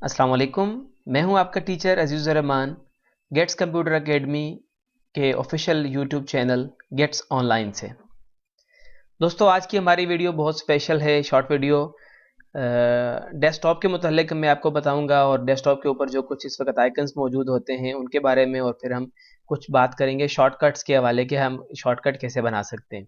अस्सलाम वालेकुम। मैं हूं आपका teacher Azizur Rahman gates computer academy के official YouTube channel gates online से। दोस्तों, आज की हमारी वीडियो बहुत स्पेशल है। शॉर्ट वीडियो डेस्कटॉप के मुतालिक मैं आपको बताऊंगा और डेस्कटॉप के ऊपर जो कुछ इस वक्त आइकन्स मौजूद होते हैं उनके बारे में, और फिर हम कुछ बात करेंगे शॉर्टकट्स के हवाले के, हम शॉर्टकट कैसे बना सकते हैं।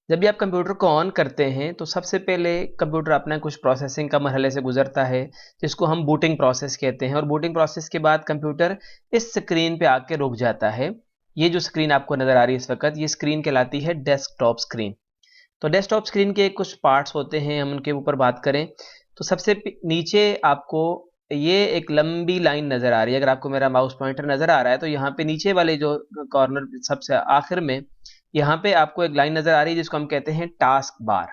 जब भी आप कंप्यूटर को ऑन करते हैं तो सबसे पहले कंप्यूटर अपना कुछ प्रोसेसिंग का मरहले से गुजरता है, जिसको हम बूटिंग प्रोसेस कहते हैं। और बूटिंग प्रोसेस के बाद कंप्यूटर इस स्क्रीन पे आके रुक जाता है। ये जो स्क्रीन आपको नज़र आ रही है इस वक्त, ये स्क्रीन कहलाती है डेस्कटॉप स्क्रीन। तो डेस्कटॉप स्क्रीन के कुछ पार्ट्स होते हैं, हम उनके ऊपर बात करें तो सबसे नीचे आपको ये एक लंबी लाइन नज़र आ रही है। अगर आपको मेरा माउस पॉइंटर नज़र आ रहा है तो यहाँ पे नीचे वाले जो कॉर्नर सबसे आखिर में यहाँ पे आपको एक लाइन नज़र आ रही है जिसको हम कहते हैं टास्क बार।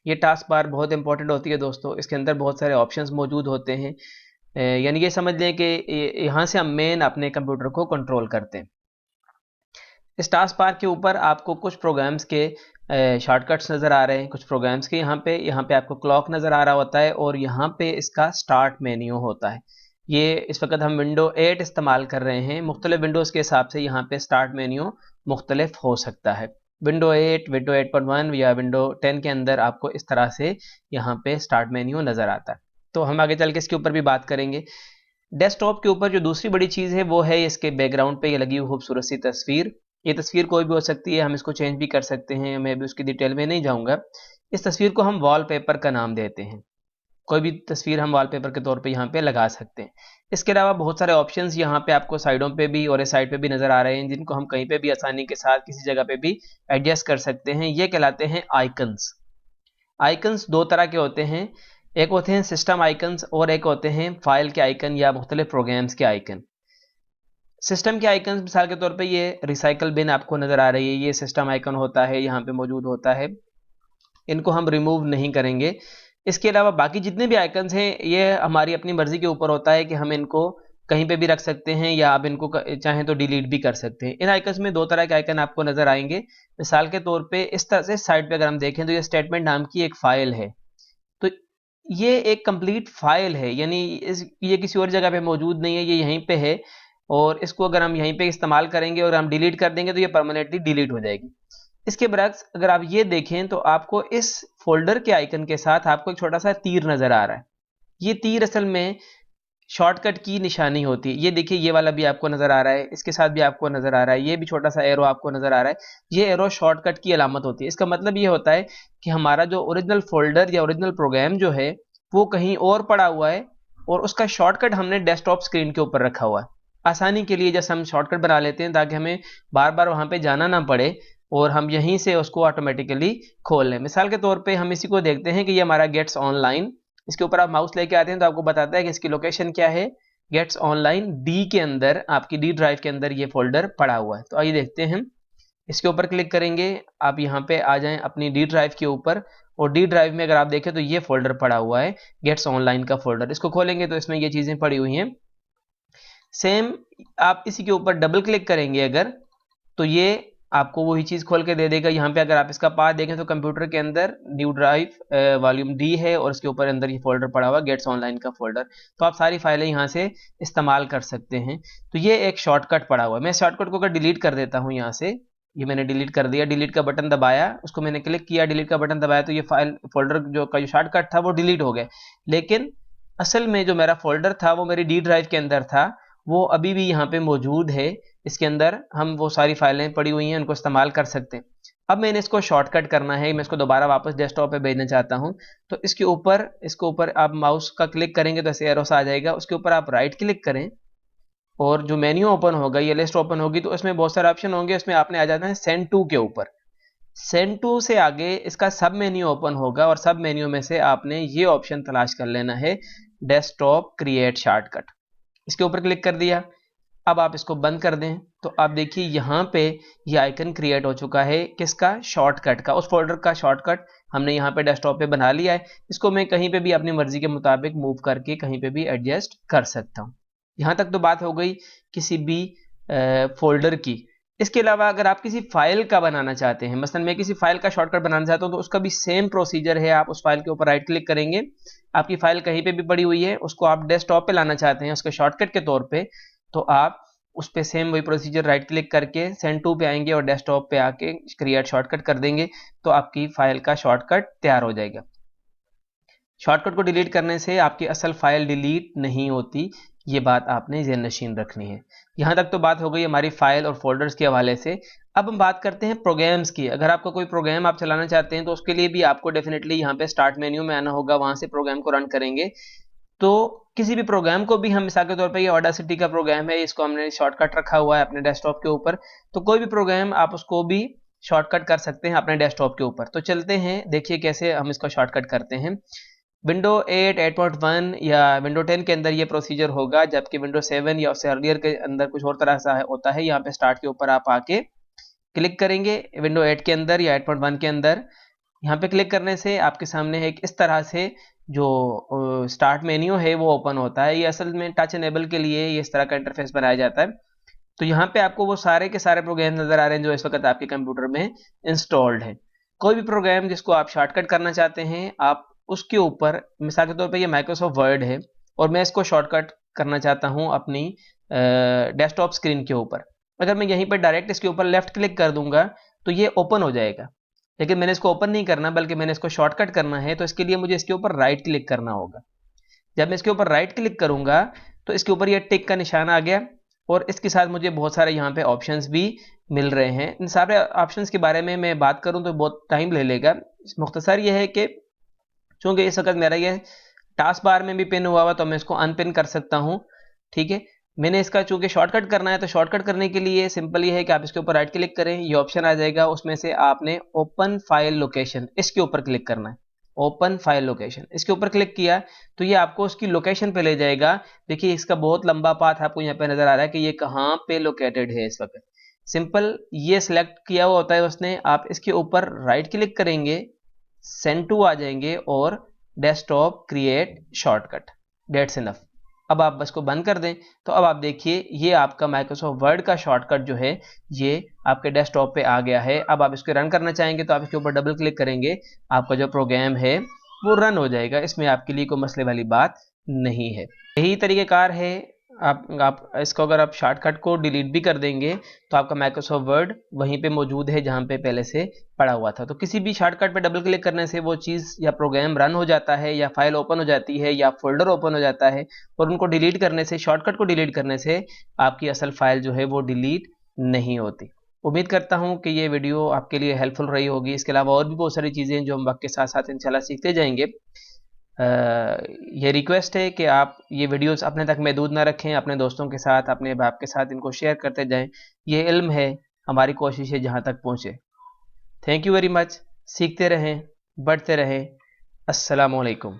ये टास्क बार बहुत इंपॉर्टेंट होती है दोस्तों। इसके अंदर बहुत सारे ऑप्शंस मौजूद होते हैं। यानी ये समझ लें कि यहाँ से हम मेन अपने कंप्यूटर को कंट्रोल करते हैं। इस टास्क बार के ऊपर आपको कुछ प्रोग्राम्स के शॉर्टकट्स नज़र आ रहे हैं। कुछ प्रोग्राम्स के यहाँ पे आपको क्लॉक नज़र आ रहा होता है, और यहाँ पे इसका स्टार्ट मेन्यू होता है। ये इस वक्त हम विंडो 8 इस्तेमाल कर रहे हैं। मुख्तलिफ विंडोज़ के हिसाब से यहाँ पे स्टार्ट मेन्यू मुख्तलिफ हो सकता है। विंडो 8, विंडो 8.1 या विंडो 10 के अंदर आपको इस तरह से यहाँ पे स्टार्ट मेन्यू नज़र आता है। तो हम आगे चल के इसके ऊपर भी बात करेंगे। डेस्कटॉप के ऊपर जो दूसरी बड़ी चीज़ है वो है इसके बैकग्राउंड पे ये लगी हुई खूबसूरत सी तस्वीर। ये तस्वीर कोई भी हो सकती है, हम इसको चेंज भी कर सकते हैं। मैं भी उसकी डिटेल में नहीं जाऊंगा। इस तस्वीर को हम वॉलपेपर का नाम देते हैं। कोई भी तस्वीर हम वॉलपेपर के तौर पे यहाँ पे लगा सकते हैं। इसके अलावा बहुत सारे ऑप्शंस यहाँ पे आपको साइडों पे भी और इस साइड पे भी नज़र आ रहे हैं, जिनको हम कहीं पे भी आसानी के साथ किसी जगह पे भी एडजस्ट कर सकते हैं। ये कहलाते हैं आइकन्स। आइकन्स दो तरह के होते हैं। एक होते हैं सिस्टम आइकन्स और एक होते हैं फाइल के आइकन या मुख्तलिफ प्रोग्राम्स के आइकन। सिस्टम के आइकन्स मिसाल के तौर पे ये रिसाइकल बिन आपको नज़र आ रही है, ये सिस्टम आइकन होता है, यहाँ पे मौजूद होता है। इनको हम रिमूव नहीं करेंगे। इसके अलावा बाकी जितने भी आइकन्स हैं ये हमारी अपनी मर्जी के ऊपर होता है कि हम इनको कहीं पे भी रख सकते हैं या आप इनको चाहें तो डिलीट भी कर सकते हैं। इन आइकन्स में दो तरह के आइकन आपको नज़र आएंगे। मिसाल के तौर पे इस तरह से साइड पे अगर हम देखें तो ये स्टेटमेंट नाम की एक फ़ाइल है। तो ये एक कंप्लीट फाइल है, यानी ये किसी और जगह पे मौजूद नहीं है, ये यहीं पे है। और इसको अगर हम यहीं पे इस्तेमाल करेंगे और हम डिलीट कर देंगे तो ये परमानेंटली डिलीट हो जाएगी। इसके बरक्स अगर आप ये देखें तो आपको इस फोल्डर के आइकन के साथ आपको एक छोटा सा तीर नज़र आ रहा है। ये तीर असल में शॉर्टकट की निशानी होती है। ये देखिए, ये वाला भी आपको नज़र आ रहा है, इसके साथ भी आपको नज़र आ रहा है, ये भी छोटा सा एरो आपको नज़र आ रहा है। ये एरो शॉर्टकट की अलामत होती है। इसका मतलब ये होता है कि हमारा जो ओरिजिनल फोल्डर या ओरिजिनल प्रोग्राम जो है वो कहीं और पड़ा हुआ है, और उसका शॉर्टकट हमने डेस्कटॉप स्क्रीन के ऊपर रखा हुआ है। आसानी के लिए जैसे हम शॉर्टकट बना लेते हैं ताकि हमें बार बार वहाँ पे जाना ना पड़े और हम यहीं से उसको ऑटोमेटिकली खोल लें। मिसाल के तौर पे हम इसी को देखते हैं कि ये हमारा गेट्स ऑनलाइन, इसके ऊपर आप माउस लेके आते हैं तो आपको बताता है कि इसकी लोकेशन क्या है। गेट्स ऑनलाइन डी के अंदर, आपकी डी ड्राइव के अंदर ये फोल्डर पड़ा हुआ है। तो आइए देखते हैं। इसके ऊपर क्लिक करेंगे, आप यहाँ पे आ जाएं अपनी डी ड्राइव के ऊपर, और डी ड्राइव में अगर आप देखें तो ये फोल्डर पड़ा हुआ है, गेट्स ऑनलाइन का फोल्डर। इसको खोलेंगे तो इसमें ये चीज़ें पड़ी हुई हैं। सेम आप इसी के ऊपर डबल क्लिक करेंगे अगर, तो ये आपको वही चीज़ खोल के दे देगा। यहाँ पे अगर आप इसका पाथ देखें तो कंप्यूटर के अंदर न्यू ड्राइव वॉल्यूम डी है, और इसके ऊपर अंदर ये फोल्डर पड़ा हुआ गेट्स ऑनलाइन का फोल्डर। तो आप सारी फाइलें यहाँ से इस्तेमाल कर सकते हैं। तो ये एक शॉर्टकट पड़ा हुआ है। मैं शॉर्टकट को अगर डिलीट कर देता हूँ यहाँ से, ये मैंने डिलीट कर दिया, डिलीट का बटन दबाया, उसको मैंने क्लिक किया, डिलीट का बटन दबाया, तो ये फाइल फोल्डर जो शॉर्टकट था वो डिलीट हो गया। लेकिन असल में जो मेरा फोल्डर था वो मेरी डी ड्राइव के अंदर था, वो अभी भी यहाँ पे मौजूद है। इसके अंदर हम वो सारी फाइलें पड़ी हुई हैं, उनको इस्तेमाल कर सकते हैं। अब मैंने इसको शॉर्टकट करना है, मैं इसको दोबारा वापस डेस्कटॉप पे भेजना चाहता हूँ। तो इसके ऊपर आप माउस का क्लिक करेंगे तो ऐसे एरोस आ जाएगा। उसके ऊपर आप राइट क्लिक करें, और जो मेन्यू ओपन होगा, ये लिस्ट ओपन होगी, तो उसमें बहुत सारे ऑप्शन होंगे। उसमें आपने आ जाना है सेंड टू के ऊपर। सेंड टू से आगे इसका सब मेन्यू ओपन होगा, और सब मेन्यू में से आपने ये ऑप्शन तलाश कर लेना है, डेस्कटॉप क्रिएट शॉर्टकट। इसके ऊपर क्लिक कर दिया। अब आप इसको बंद कर दें तो आप देखिए यहाँ पे ये आइकन क्रिएट हो चुका है। किसका? शॉर्टकट का। उस फोल्डर का शॉर्टकट हमने यहाँ पे डेस्कटॉप पे बना लिया है। इसको मैं कहीं पे भी अपनी मर्जी के मुताबिक मूव करके कहीं पे भी एडजस्ट कर सकता हूँ। यहाँ तक तो बात हो गई किसी भी फोल्डर की। इसके अलावा अगर आप किसी फाइल का बनाना चाहते हैं, मसलन मैं किसी फाइल का शॉर्टकट बनाना चाहता हूं, तो उसका भी सेम प्रोसीजर है। आप उस फाइल के ऊपर राइट क्लिक करेंगे, आपकी फाइल कहीं पे भी पड़ी हुई है, उसको आप डेस्कटॉप पे लाना चाहते हैं उसके शॉर्टकट के तौर पे, तो आप उस पे सेम वही प्रोसीजर राइट क्लिक करके सेंड टू पे आएंगे और डेस्कटॉप पे आके क्रिएट शॉर्टकट कर देंगे, तो आपकी फाइल का शॉर्टकट तैयार हो जाएगा। शॉर्टकट को डिलीट करने से आपकी असल फाइल डिलीट नहीं होती, ये बात आपने ज़हन-नशीन रखनी है। यहाँ तक तो बात हो गई हमारी फाइल और फोल्डर्स के हवाले से। अब हम बात करते हैं प्रोग्राम्स की। अगर आपका कोई प्रोग्राम आप चलाना चाहते हैं तो उसके लिए भी आपको डेफिनेटली यहाँ पे स्टार्ट मेन्यू में आना होगा, वहाँ से प्रोग्राम को रन करेंगे। तो किसी भी प्रोग्राम को भी हम मिसाल के तौर पे ये ऑडासिटी का प्रोग्राम है, इसको हमने शॉर्टकट रखा हुआ है अपने डेस्कटॉप के ऊपर, तो कोई भी प्रोग्राम आप उसको भी शॉर्टकट कर सकते हैं अपने डेस्कटॉप के ऊपर। तो चलते हैं, देखिए कैसे हम इसको शॉर्टकट करते हैं। विंडो 8, 8.1 या विंडो 10 के अंदर ये प्रोसीजर होगा, जबकि विंडो 7 या उससे अर्लियर के अंदर कुछ और तरह सा होता है। यहाँ पे स्टार्ट के ऊपर आप आके क्लिक करेंगे विंडो 8 के अंदर या 8.1 के अंदर। यहाँ पे क्लिक करने से आपके सामने एक इस तरह से जो स्टार्ट मेन्यू है वो ओपन होता है। ये असल में टच एनेबल के लिए ये इस तरह का इंटरफेस बनाया जाता है। तो यहाँ पे आपको वो सारे के सारे प्रोग्राम नजर आ रहे हैं जो इस वक्त आपके कंप्यूटर में इंस्टॉल्ड है। कोई भी प्रोग्राम जिसको आप शॉर्टकट करना चाहते हैं, आप उसके ऊपर, मिसाल के तौर पे ये माइक्रोसॉफ्ट वर्ड है और मैं इसको शॉर्टकट करना चाहता हूं अपनी डेस्कटॉप स्क्रीन के ऊपर। अगर मैं यहीं पर डायरेक्ट इसके ऊपर लेफ्ट क्लिक कर दूंगा तो ये ओपन हो जाएगा, लेकिन मैंने इसको ओपन नहीं करना बल्कि मैंने इसको शॉर्टकट करना है, तो इसके लिए मुझे इसके ऊपर राइट क्लिक करना होगा। जब मैं इसके ऊपर राइट क्लिक करूंगा तो इसके ऊपर ये टिक का निशान आ गया और इसके साथ मुझे बहुत सारे यहाँ पे ऑप्शंस भी मिल रहे हैं। इन सारे ऑप्शंस के बारे में मैं बात करूं तो बहुत टाइम ले लेगा। मुख्तसर ये है कि चूंकि इस वक्त मेरा ये टास्क बार में भी पिन हुआ हुआ, तो मैं इसको अनपिन कर सकता हूं। ठीक है, मैंने इसका चूंकि शॉर्टकट करना है, तो शॉर्टकट करने के लिए सिंपल ये है कि आप इसके ऊपर राइट क्लिक करें, ये ऑप्शन आ जाएगा, उसमें से आपने ओपन फाइल लोकेशन इसके ऊपर क्लिक करना है। ओपन फाइल लोकेशन इसके ऊपर क्लिक किया तो ये आपको उसकी लोकेशन पे ले जाएगा। देखिए इसका बहुत लंबा पाथ आपको यहाँ पे नजर आ रहा है कि ये कहाँ पे लोकेटेड है इस वक्त। सिंपल ये सिलेक्ट किया हुआ होता है उसने, आप इसके ऊपर राइट क्लिक करेंगे, सेंड टू आ जाएंगे और desktop create shortcut, dates enough. अब आप बस को बंद कर दें तो अब आप देखिए ये आपका माइक्रोसॉफ्ट वर्ड का शॉर्टकट जो है ये आपके डेस्कटॉप पे आ गया है। अब आप इसको रन करना चाहेंगे तो आप इसके ऊपर डबल क्लिक करेंगे, आपका जो प्रोग्राम है वो रन हो जाएगा। इसमें आपके लिए कोई मसले वाली बात नहीं है। यही तरीक़ेकार है। आप इसको अगर आप शॉर्टकट को डिलीट भी कर देंगे तो आपका माइक्रोसॉफ्ट वर्ड वहीं पे मौजूद है जहां पे पहले से पड़ा हुआ था। तो किसी भी शॉर्टकट पे डबल क्लिक करने से वो चीज़ या प्रोग्राम रन हो जाता है या फाइल ओपन हो जाती है या फोल्डर ओपन हो जाता है, और उनको डिलीट करने से, शॉर्टकट को डिलीट करने से आपकी असल फाइल जो है वो डिलीट नहीं होती। उम्मीद करता हूँ कि ये वीडियो आपके लिए हेल्पफुल रही होगी। इसके अलावा और भी बहुत सारी चीज़ें जो हम वक्त के साथ साथ इंशाल्लाह सीखते जाएंगे। ये रिक्वेस्ट है कि आप ये वीडियोस अपने तक महदूद ना रखें, अपने दोस्तों के साथ, अपने बाप के साथ इनको शेयर करते जाएं। ये इल्म है, हमारी कोशिश है जहाँ तक पहुँचे। Thank you very much. सीखते रहें, बढ़ते रहें। अस्सलामु अलैकुम।